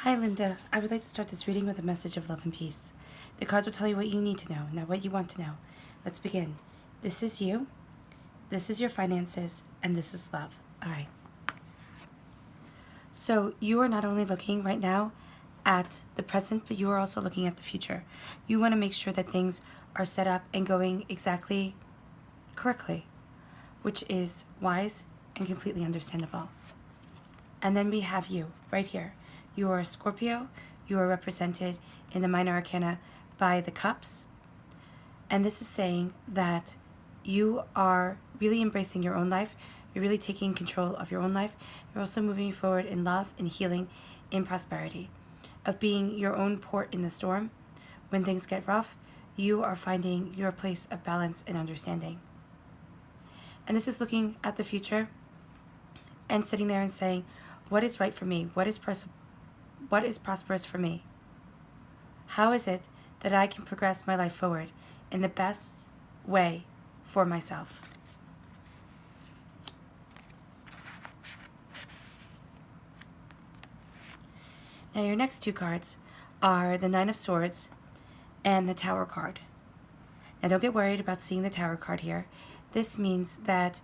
Hi, Linda. I would like to start this reading with a message of love and peace. The cards will tell you what you need to know, not what you want to know. Let's begin. This is you, this is your finances, and this is love. All right. So you are not only looking right now at the present, but you are also looking at the future. You want to make sure that things are set up and going exactly correctly, which is wise and completely understandable. And then we have you right here. You are a Scorpio. You are represented in the minor arcana by the cups. And this is saying that you are really embracing your own life. You're really taking control of your own life. You're also moving forward in love, in healing, in prosperity, of being your own port in the storm. When things get rough, you are finding your place of balance and understanding. And this is looking at the future and sitting there and saying, what is right for me? What is prosperous for me? How is it that I can progress my life forward in the best way for myself? Now your next two cards are the Nine of Swords and the Tower card. Now don't get worried about seeing the Tower card here. This means that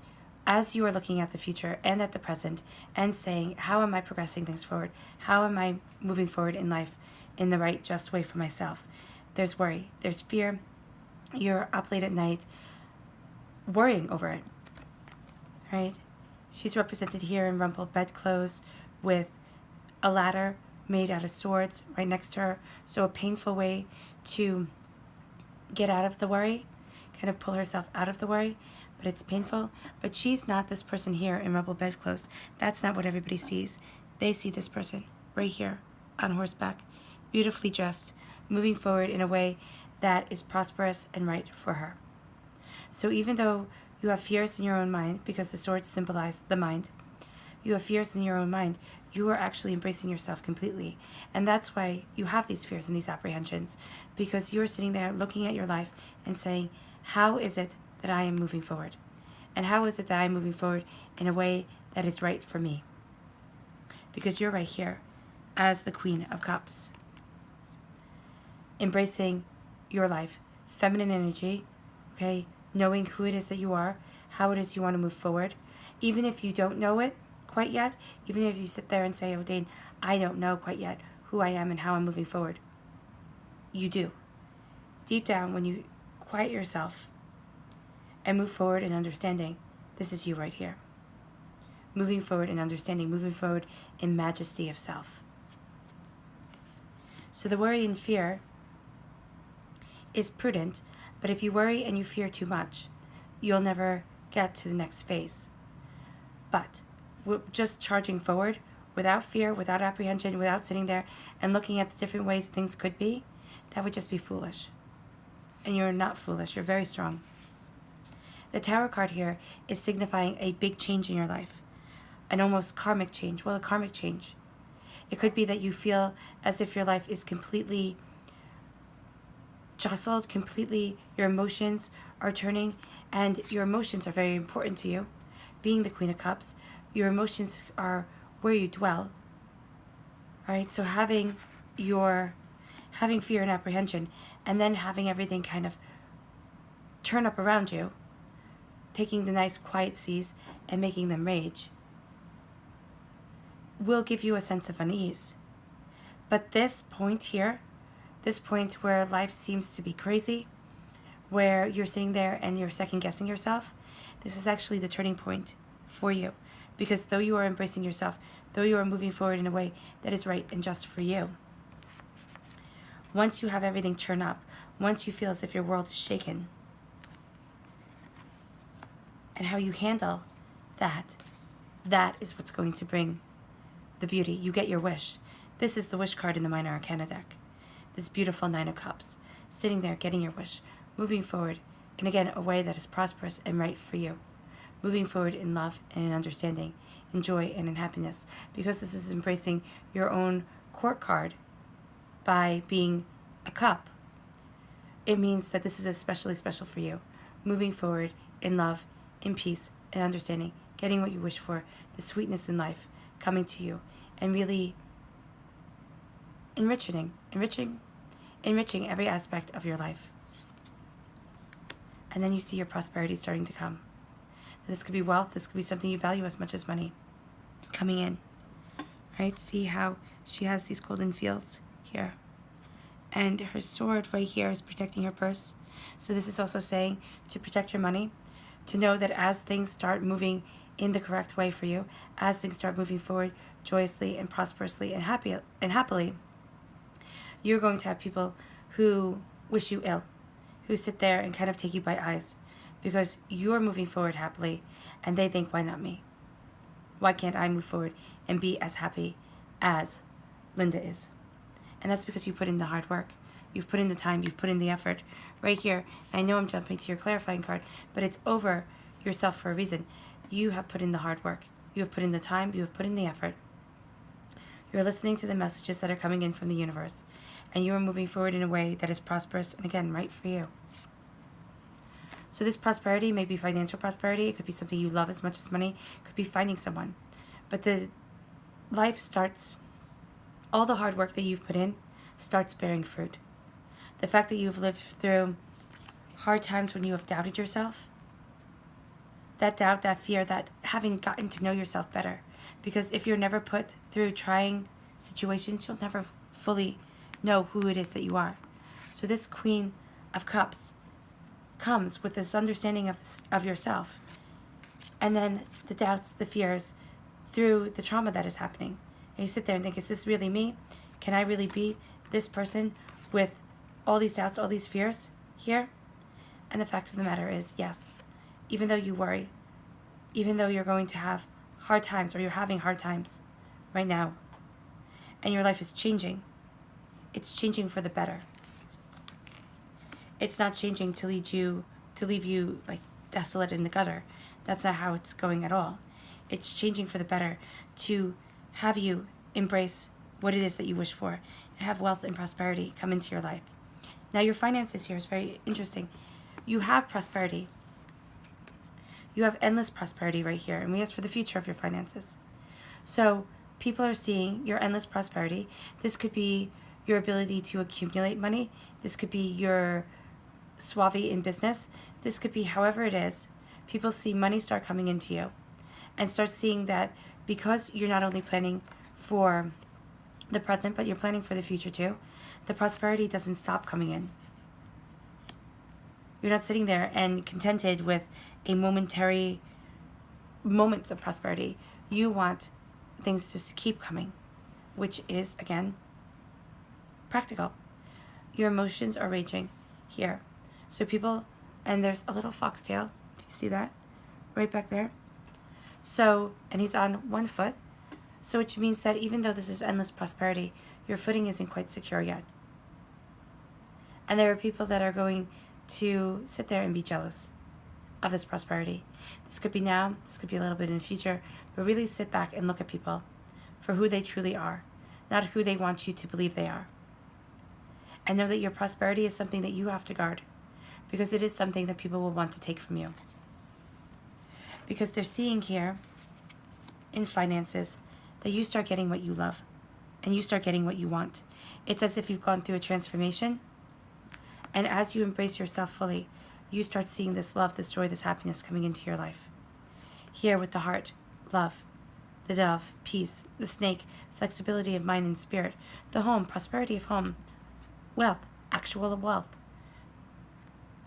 as you are looking at the future and at the present and saying, how am I progressing things forward? How am I moving forward in life in the right, just way for myself? There's worry, there's fear. You're up late at night worrying over it, right? She's represented here in rumpled bedclothes with a ladder made out of swords right next to her. So a painful way to get out of the worry, kind of pull herself out of the worry, but it's painful. But she's not this person here in rumpled bedclothes. That's not what everybody sees. They see this person right here on horseback, beautifully dressed, moving forward in a way that is prosperous and right for her. So even though you have fears in your own mind, because the swords symbolize the mind, you have fears in your own mind, you are actually embracing yourself completely. And that's why you have these fears and these apprehensions, because you're sitting there looking at your life and saying, how is it that I am moving forward? And how is it that I'm moving forward in a way that is right for me? Because you're right here as the Queen of Cups, embracing your life, feminine energy, okay, knowing who it is that you are, how it is you want to move forward. Even if you don't know it quite yet, even if you sit there and say, oh, Dane, I don't know quite yet who I am and how I'm moving forward. You do. Deep down, when you quiet yourself and move forward in understanding, this is you right here. Moving forward in understanding, moving forward in majesty of self. So the worry and fear is prudent, but if you worry and you fear too much, you'll never get to the next phase. But just charging forward without fear, without apprehension, without sitting there and looking at the different ways things could be, that would just be foolish. And you're not foolish, you're very strong. The Tower card here is signifying a big change in your life, an almost karmic change. Well, a karmic change. It could be that you feel as if your life is completely jostled, completely, your emotions are turning, and your emotions are very important to you. Being the Queen of Cups, your emotions are where you dwell, right? So having fear and apprehension, and then having everything kind of turn up around you, taking the nice quiet seas and making them rage, will give you a sense of unease. But this point here, this point where life seems to be crazy, where you're sitting there and you're second guessing yourself, this is actually the turning point for you. Because though you are embracing yourself, though you are moving forward in a way that is right and just for you, once you have everything turn up, once you feel as if your world is shaken, and how you handle that, that is what's going to bring the beauty. You get your wish. This is the wish card in the Minor Arcana deck. This beautiful Nine of Cups, sitting there getting your wish, moving forward, and again, a way that is prosperous and right for you. Moving forward in love and in understanding, in joy and in happiness. Because this is embracing your own court card by being a cup, it means that this is especially special for you. Moving forward in love, in peace, and understanding, getting what you wish for, the sweetness in life coming to you, and really enriching every aspect of your life. And then you see your prosperity starting to come. This could be wealth. This could be something you value as much as money coming in. Right? See how she has these golden fields here. And her sword right here is protecting her purse. So this is also saying to protect your money, to know that as things start moving in the correct way for you, as things start moving forward joyously and prosperously and happily, you're going to have people who wish you ill, who sit there and kind of take you by eyes because you're moving forward happily and they think, why not me? Why can't I move forward and be as happy as Linda is? And that's because you put in the hard work. You've put in the time, you've put in the effort. Right here, I know I'm jumping to your clarifying card, but it's over yourself for a reason. You have put in the hard work. You have put in the time, you have put in the effort. You're listening to the messages that are coming in from the universe, and you are moving forward in a way that is prosperous and, again, right for you. So this prosperity may be financial prosperity. It could be something you love as much as money. It could be finding someone. But the life starts, all the hard work that you've put in starts bearing fruit. The fact that you've lived through hard times when you have doubted yourself, that doubt, that fear, that having gotten to know yourself better. Because if you're never put through trying situations, you'll never fully know who it is that you are. So this Queen of Cups comes with this understanding of yourself. And then the doubts, the fears, through the trauma that is happening. And you sit there and think, is this really me? Can I really be this person with all these doubts, all these fears here? And the fact of the matter is, yes, even though you worry, even though you're going to have hard times or you're having hard times right now, and your life is changing, it's changing for the better. It's not changing to leave you like desolate in the gutter. That's not how it's going at all. It's changing for the better to have you embrace what it is that you wish for and have wealth and prosperity come into your life. Now your finances here is very interesting. You have prosperity. You have endless prosperity right here, and we ask for the future of your finances. So people are seeing your endless prosperity. This could be your ability to accumulate money. This could be your suave in business. This could be however it is. People see money start coming into you and start seeing that because you're not only planning for the present, but you're planning for the future too, the prosperity doesn't stop coming in. You're not sitting there and contented with a momentary moments of prosperity. You want things to keep coming, which is, again, practical. Your emotions are raging here. So people, and there's a little foxtail, if you see that, right back there. So, and he's on one foot, so which means that even though this is endless prosperity, your footing isn't quite secure yet. And there are people that are going to sit there and be jealous of this prosperity. This could be now, this could be a little bit in the future, but really sit back and look at people for who they truly are, not who they want you to believe they are. And know that your prosperity is something that you have to guard, because it is something that people will want to take from you. Because they're seeing here in finances that you start getting what you love and you start getting what you want. It's as if you've gone through a transformation, and as you embrace yourself fully, you start seeing this love, this joy, this happiness coming into your life. Here with the heart, love, the dove, peace, the snake, flexibility of mind and spirit, the home, prosperity of home, wealth, actual wealth,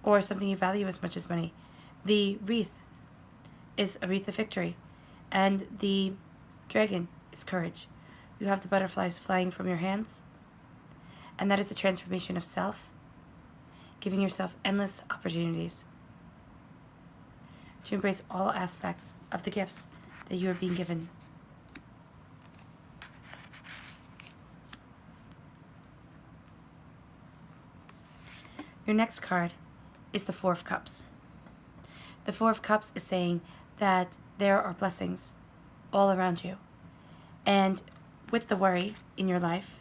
or something you value as much as money. The wreath is a wreath of victory, and the dragon is courage. You have the butterflies flying from your hands, and that is a transformation of self, giving yourself endless opportunities to embrace all aspects of the gifts that you are being given. Your next card is the Four of Cups. The Four of Cups is saying that there are blessings all around you. And with the worry in your life,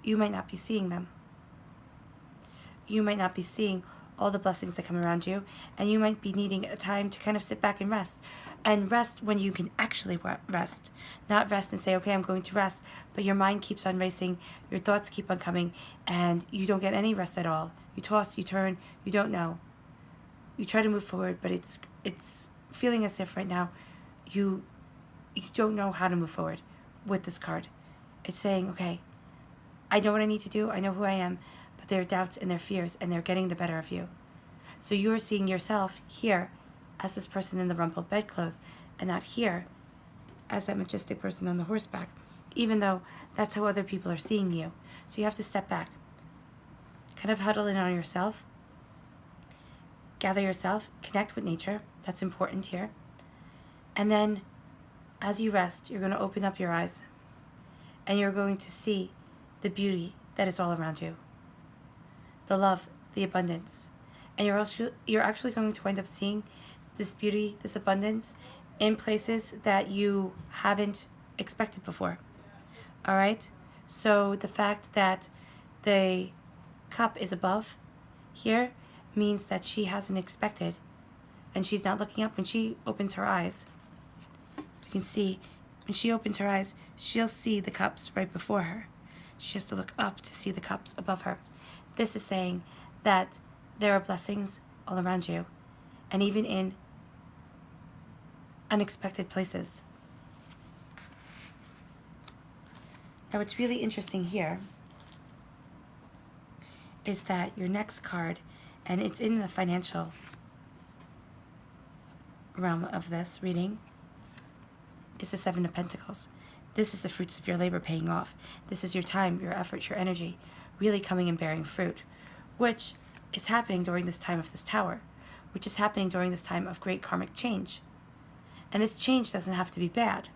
you might not be seeing them. You might not be seeing all the blessings that come around you, and you might be needing a time to kind of sit back and rest. And rest when you can actually rest. Not rest and say, okay, I'm going to rest, but your mind keeps on racing, your thoughts keep on coming, and you don't get any rest at all. You toss, you turn, you don't know. You try to move forward, but it's feeling as if right now you don't know how to move forward with this card. It's saying, okay, I know what I need to do, I know who I am, but there are doubts and there are fears, and they're getting the better of you. So you're seeing yourself here as this person in the rumpled bedclothes, and not here as that majestic person on the horseback, even though that's how other people are seeing you. So you have to step back, kind of huddle in on yourself, gather yourself, connect with nature. That's important here. And then as you rest, you're going to open up your eyes, and you're going to see the beauty that is all around you, the love, the abundance. And you're actually going to wind up seeing this beauty, this abundance in places that you haven't expected before. All right? So the fact that the cup is above here means that she hasn't expected, and she's not looking up. When she opens her eyes, you can see when she opens her eyes, she'll see the cups right before her. She has to look up to see the cups above her. This is saying that there are blessings all around you, and even in unexpected places. Now, what's really interesting here is that your next card, and it's in the financial realm of this reading, is the Seven of Pentacles. This is the fruits of your labor paying off. This is your time, your effort, your energy really coming and bearing fruit, which is happening during this time of this Tower, which is happening during this time of great karmic change. And this change doesn't have to be bad.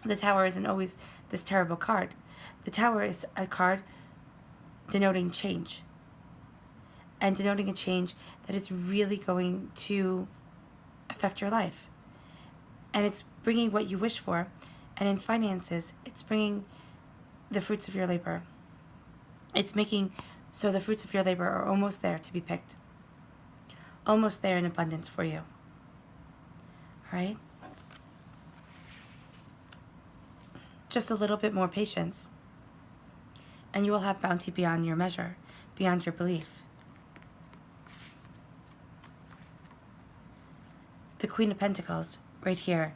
The Tower isn't always this terrible card. The Tower is a card denoting change, and denoting a change that is really going to affect your life. And it's bringing what you wish for. And in finances, it's bringing the fruits of your labor. It's making so the fruits of your labor are almost there to be picked. Almost there in abundance for you. All right? Just a little bit more patience, and you will have bounty beyond your measure, beyond your belief. The Queen of Pentacles right here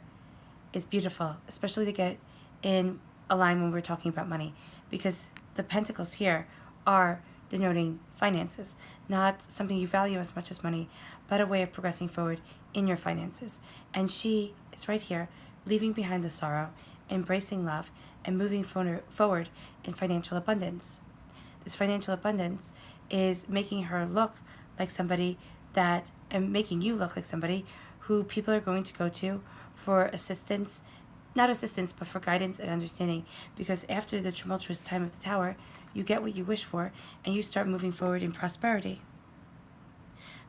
is beautiful, especially to get in a line when we're talking about money, because the pentacles here are denoting finances, not something you value as much as money, but a way of progressing forward in your finances. And she is right here, leaving behind the sorrow, embracing love, and moving forward in financial abundance. This financial abundance is making her look like somebody that, and making you look like somebody who people are going to go to for assistance, not assistance, but for guidance and understanding. Because after the tumultuous time of the Tower, you get what you wish for, and you start moving forward in prosperity.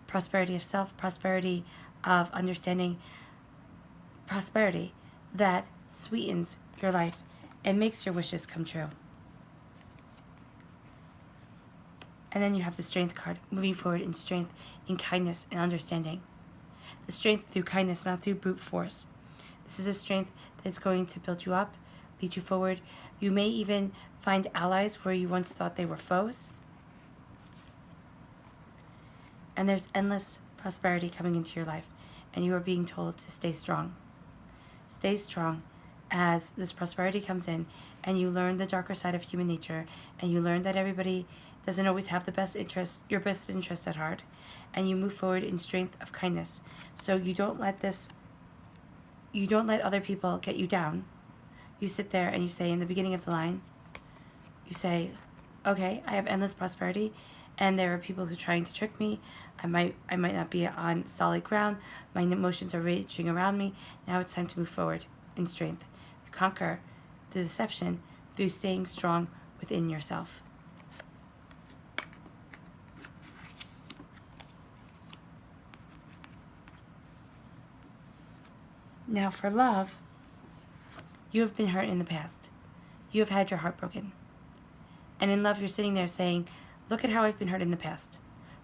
Prosperity of self, prosperity of understanding, prosperity that sweetens your life and makes your wishes come true. And then you have the Strength card, moving forward in strength, in kindness and understanding. The strength through kindness, not through brute force. This is a strength that's going to build you up, lead you forward. You may even find allies where you once thought they were foes. And there's endless prosperity coming into your life, and you are being told to stay strong. Stay strong as this prosperity comes in, and you learn the darker side of human nature, and you learn that everybody doesn't always have the best interest, your best interest at heart, and you move forward in strength of kindness. So you don't let other people get you down. You sit there and you say, in the beginning of the line, you say, okay, I have endless prosperity, and there are people who are trying to trick me. I might not be on solid ground. My emotions are raging around me. Now it's time to move forward in strength. You conquer the deception through staying strong within yourself. Now for love, you have been hurt in the past. You have had your heart broken. And in love, you're sitting there saying, look at how I've been hurt in the past.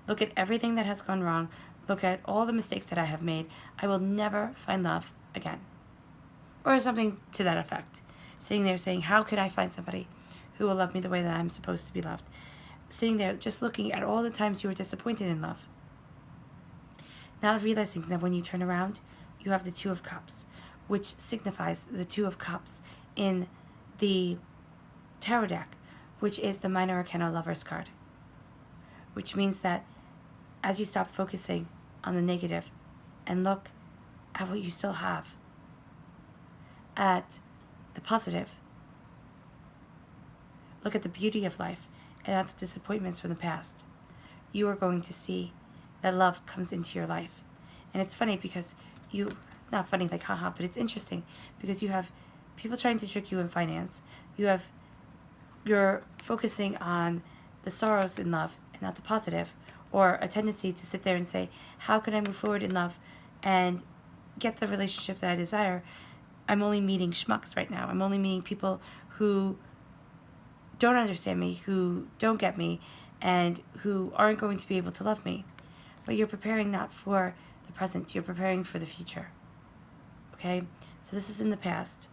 Look at everything that has gone wrong. Look at all the mistakes that I have made. I will never find love again. Or something to that effect. Sitting there saying, how could I find somebody who will love me the way that I'm supposed to be loved? Sitting there just looking at all the times you were disappointed in love. Now realizing that when you turn around, you have the Two of Cups, which signifies the Two of Cups in the tarot deck, which is the Minor Arcana Lover's card. Which means that as you stop focusing on the negative and look at what you still have, at the positive, look at the beauty of life and at the disappointments from the past, you are going to see that love comes into your life. And it's funny because not funny like haha, but it's interesting because you have people trying to trick you in finance. You're focusing on the sorrows in love and not the positive, or a tendency to sit there and say, how can I move forward in love and get the relationship that I desire? I'm only meeting schmucks right now. I'm only meeting people who don't understand me, who don't get me, and who aren't going to be able to love me. But you're preparing not for the present, you're preparing for the future. Okay? So this is in the past.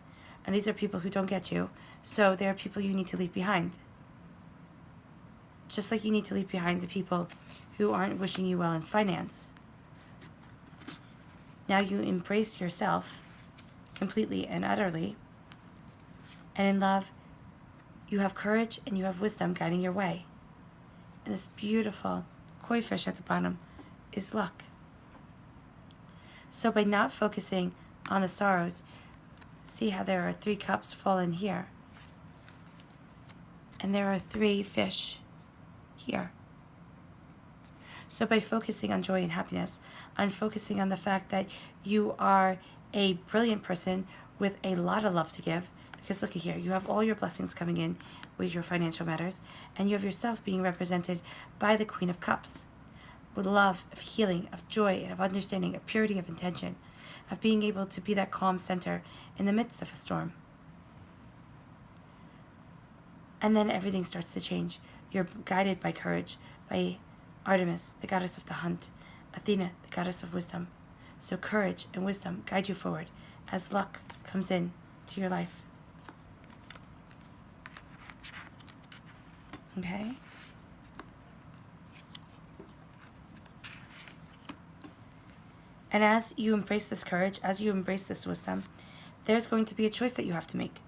And these are people who don't get you. So there are people you need to leave behind. Just like you need to leave behind the people who aren't wishing you well in finance. Now you embrace yourself completely and utterly. And in love, you have courage and you have wisdom guiding your way. And this beautiful koi fish at the bottom is luck. So by not focusing on the sorrows, see how there are 3 cups fallen here. And there are 3 fish here. So by focusing on joy and happiness, on focusing on the fact that you are a brilliant person with a lot of love to give, because look at here, you have all your blessings coming in with your financial matters, and you have yourself being represented by the Queen of Cups, with love, of healing, of joy, and of understanding, of purity of intention, of being able to be that calm center in the midst of a storm. And then everything starts to change. You're guided by courage, by Artemis, the goddess of the hunt, Athena, the goddess of wisdom. So courage and wisdom guide you forward as luck comes in to your life. Okay? And as you embrace this courage, as you embrace this wisdom, there's going to be a choice that you have to make.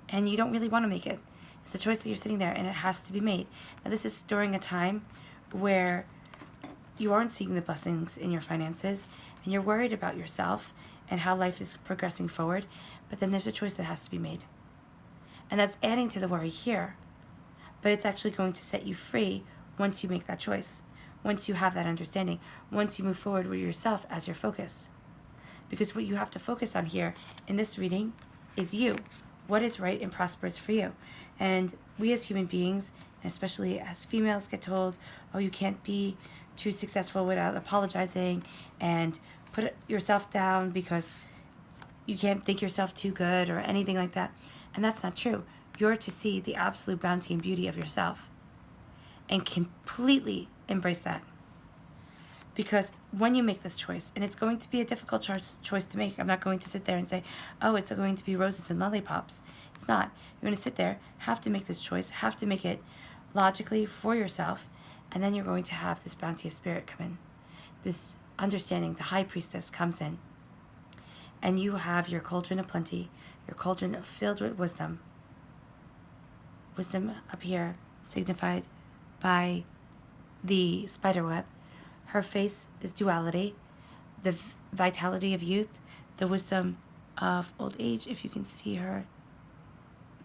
And you don't really want to make it. It's a choice that you're sitting there and it has to be made. Now this is during a time where you aren't seeing the blessings in your finances and you're worried about yourself and how life is progressing forward, but then there's a choice that has to be made. And that's adding to the worry here. But it's actually going to set you free once you make that choice, once you have that understanding, once you move forward with yourself as your focus. Because what you have to focus on here in this reading is you. What is right and prosperous for you? And we as human beings, and especially as females, get told, oh, you can't be too successful without apologizing and put yourself down because you can't think yourself too good or anything like that. And that's not true. You're to see the absolute bounty and beauty of yourself and completely embrace that. Because when you make this choice, and it's going to be a difficult choice to make, I'm not going to sit there and say, oh, it's going to be roses and lollipops. It's not. You're going to sit there, have to make this choice, have to make it logically for yourself, and then you're going to have this bounty of spirit come in. This understanding, the high priestess comes in, and you have your cauldron of plenty, your cauldron filled with wisdom. Wisdom up here signified by the spider web. Her face is duality, the vitality of youth, the wisdom of old age, if you can see her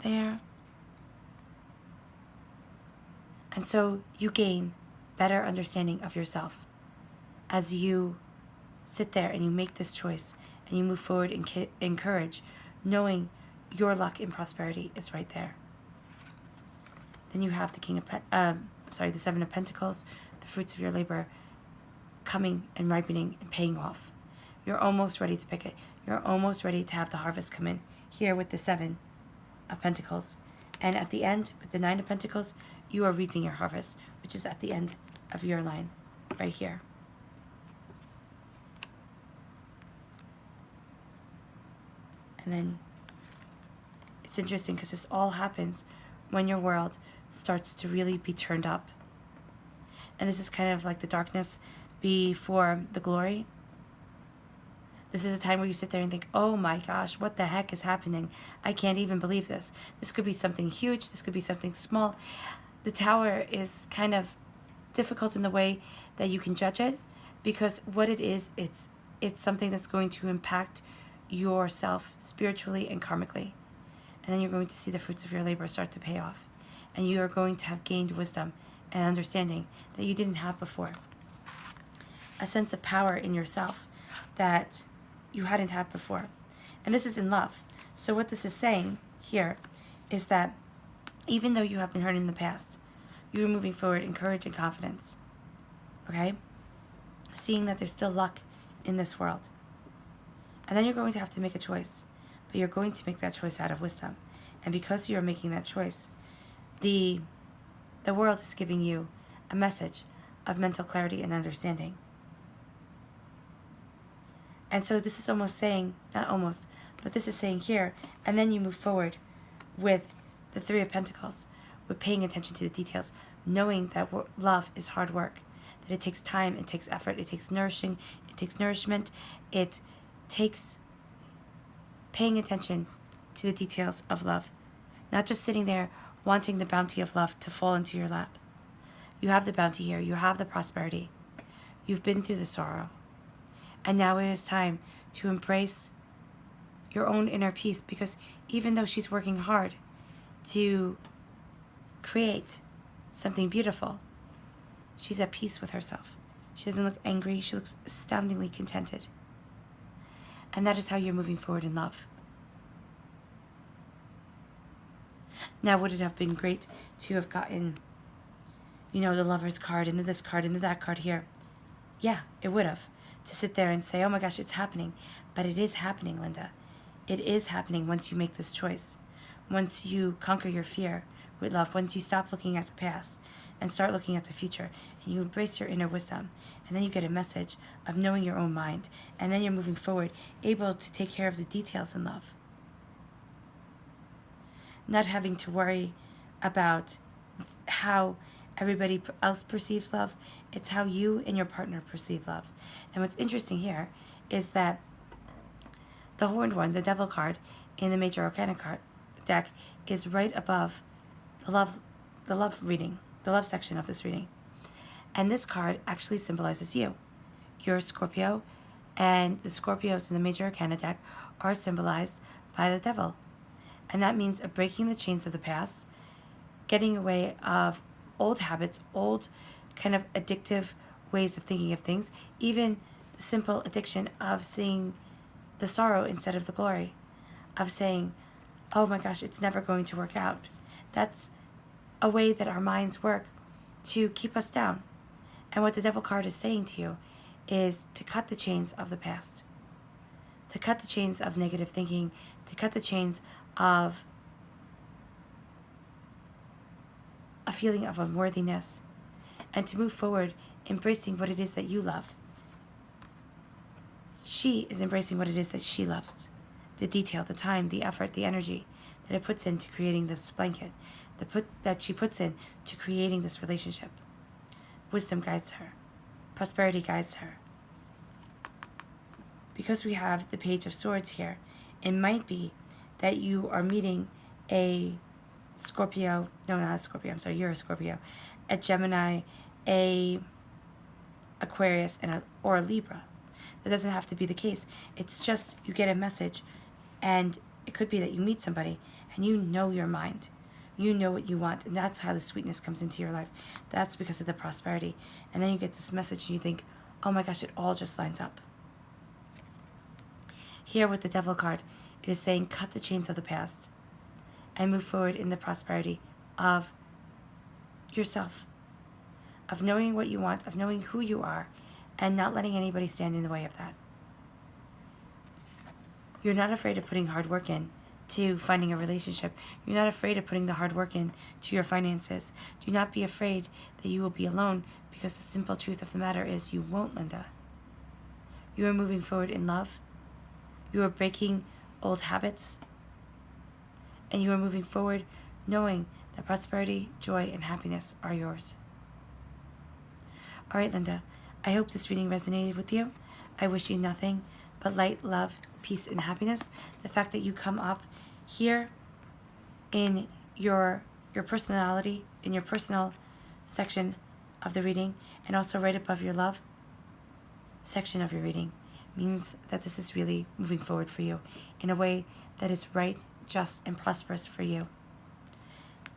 there. And so you gain better understanding of yourself as you sit there and you make this choice and you move forward in courage, knowing your luck and prosperity is right there. Then you have the Seven of Pentacles, the fruits of your labor coming and ripening and paying off. You're almost ready to pick it. You're almost ready to have the harvest come in here with the 7 of Pentacles. And at the end, with the 9 of Pentacles, you are reaping your harvest, which is at the end of your line. right here. And then it's interesting because this all happens when your world starts to really be turned up. And this is kind of like the darkness before the glory. This is a time where you sit there and think, oh my gosh, what the heck is happening? I can't even believe this. This could be something huge. This could be something small. The tower is kind of difficult in the way that you can judge it, because what it is, it's something that's going to impact yourself spiritually and karmically. And then you're going to see the fruits of your labor start to pay off. And you are going to have gained wisdom and understanding that you didn't have before. A sense of power in yourself that you hadn't had before. And this is in love. So what this is saying here is that even though you have been hurt in the past, you are moving forward in courage and confidence. Okay? Seeing that there's still luck in this world. And then you're going to have to make a choice. But you're going to make that choice out of wisdom. And because you're making that choice, the world is giving you a message of mental clarity and understanding. And so this is almost saying, not almost, but this is saying here, and then you move forward with the Three of Pentacles, with paying attention to the details, knowing that love is hard work, that it takes time, it takes effort, it takes nourishment, it takes paying attention to the details of love, not just sitting there wanting the bounty of love to fall into your lap. You have the bounty here, you have the prosperity, you've been through the sorrow, and now it is time to embrace your own inner peace, because even though she's working hard to create something beautiful, she's at peace with herself. She doesn't look angry, she looks astoundingly contented. And that is how you're moving forward in love. Now, would it have been great to have gotten, the Lover's card and this card and that card here? Yeah, it would have. To sit there and say, oh my gosh, it's happening. But it is happening, Linda. It is happening once you make this choice. Once you conquer your fear with love. Once you stop looking at the past and start looking at the future. And you embrace your inner wisdom. And then you get a message of knowing your own mind. And then you're moving forward, able to take care of the details in love. Not having to worry about how everybody else perceives love. It's how you and your partner perceive love. And what's interesting here is that the Horned One, the Devil card in the Major Arcana card deck, is right above the love reading, the love section of this reading. And this card actually symbolizes you. You're a Scorpio, and the Scorpios in the Major Arcana deck are symbolized by the Devil. And that means breaking the chains of the past, getting away of old habits, old kind of addictive ways of thinking of things, even the simple addiction of seeing the sorrow instead of the glory, of saying, oh my gosh, it's never going to work out. That's a way that our minds work to keep us down. And what the Devil card is saying to you is to cut the chains of the past, to cut the chains of negative thinking, to cut the chains of a feeling of unworthiness, and to move forward embracing what it is that you love. She is embracing what it is that she loves. The detail, the time, the effort, the energy that it puts into creating this blanket, that she puts in to creating this relationship. Wisdom guides her. Prosperity guides her. Because we have the Page of Swords here, it might be that you are meeting a Scorpio, no, not a Scorpio, I'm sorry, you're a Scorpio, a Gemini, a Aquarius, or a Libra. That doesn't have to be the case. It's just you get a message, and it could be that you meet somebody, and you know your mind. You know what you want, and that's how the sweetness comes into your life. That's because of the prosperity. And then you get this message, and you think, oh my gosh, it all just lines up. Here with the Devil card, it is saying cut the chains of the past and move forward in the prosperity of yourself, of knowing what you want, of knowing who you are, and not letting anybody stand in the way of that. You're not afraid of putting hard work in to finding a relationship. You're not afraid of putting the hard work in to your finances. Do not be afraid that you will be alone, because the simple truth of the matter is you won't, Linda. You are moving forward in love. You are breaking old habits. And you are moving forward knowing that prosperity, joy, and happiness are yours. All right, Linda, I hope this reading resonated with you. I wish you nothing but light, love, peace, and happiness. The fact that you come up here in your personality, in your personal section of the reading, and also right above your love section of your reading, means that this is really moving forward for you in a way that is right, just, and prosperous for you.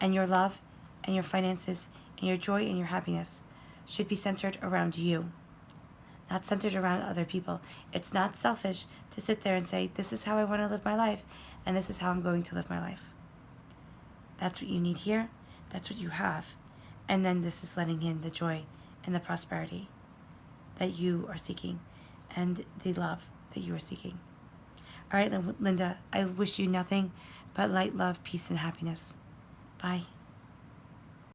And your love and your finances and your joy and your happiness should be centered around you, not centered around other people. It's not selfish to sit there and say, this is how I want to live my life, and this is how I'm going to live my life. That's what you need here. That's what you have. And then this is letting in the joy and the prosperity that you are seeking and the love that you are seeking. All right, Linda, I wish you nothing but light, love, peace, and happiness. Bye.